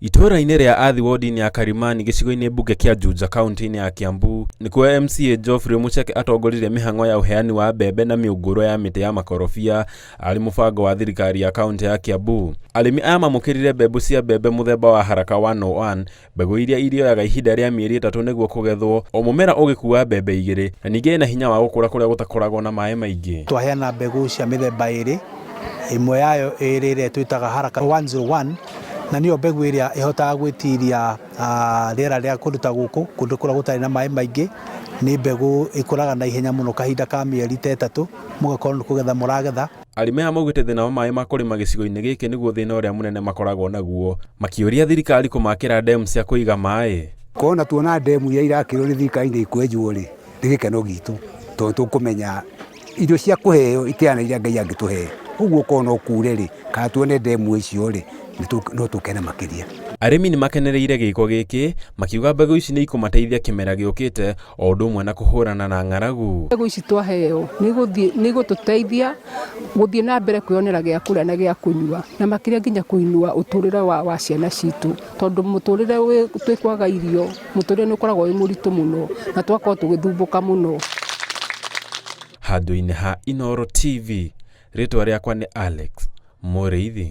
Itũra-inĩ rĩa Athi ward-inĩ ya Karimani gĩcigo-inĩ mbunge kĩa Juja kaunti-inĩ ya Kiambu nĩkuo MCA Geoffrey Mucheke atongoririe mĩhang'o ya uheani wa mbembe na mĩũngũrwa ya mĩtĩ ya makorobia arĩ mũbango wa thirikari ya kaunti ya Kiambu. Arĩmi aya mamũkĩrire mbegũ cia mbembe mũthemba wa Haraka 101, mbegũ iria irioyaga ihinda rĩa mĩeri 3 nĩguo kũgethwo, o mũmera ũgĩkua mbembe 2 na ningĩ ĩna hinya wa gũkũra kũrĩa gũtakoragwo na maĩ maingĩ. Twaheana mbegũ cia mĩthemba 2, ĩmwe yayo ĩrĩa twĩtaga Haraka 101 na niyo mbegũ ĩrĩa ĩhotaga gwĩtiria rĩera rĩa kũndũ ta gũkũ, kũndũ kũrĩa gũtarĩ na maĩ maingĩ. Nĩ mbegũ ĩkũraga na ihenya mũno kahinda ka mĩeri 3 mũgakorwo nĩ kũgetha mũragetha. Arĩmi aya maugĩte thĩna wa maĩ ma kũrĩma gĩcigo-inĩ gĩkĩ nĩguo thĩna ũrĩa mũnene makoragwo naguo, makĩũria thirikari kũmakĩra ndemu cia kũiga maĩ. Kona tuona ndemu iria irakĩrwo nĩ thirikari nĩ ikwenjwo rĩ, nĩ gĩkeno gitũ tondũ tũkũmenya irio cia kũheo itiana iria Ngai angĩtũhe. Ũguo kona kure rĩ, kana tuone ndemu icio rĩ, no tũkene makĩria. Arĩmi nĩ makenereire gĩko gĩkĩ, makiuga mbegũ ici nĩ ikũmateithia kĩmera gĩũkĩte o ũndũ ũmwe na kũhũrana na ng'aragu. Mbegũ ici twaheo nĩ gũtũteithia gũthiĩ na mbere kwĩonera gĩa kũrĩa na gĩa kũnyua, na makĩria nginya kũinua ũtũrĩre wa ciana citũ, tondũ mũtũrĩre twĩkwaga irio, mũtũrĩre nĩ ũkoragwo wĩ mũritũ mũno na twakorwo tũgĩthumbũka mũno. Handũ-inĩ ha Inooro TV, rĩtwa rĩakwa nĩ Alex Mũrĩithi.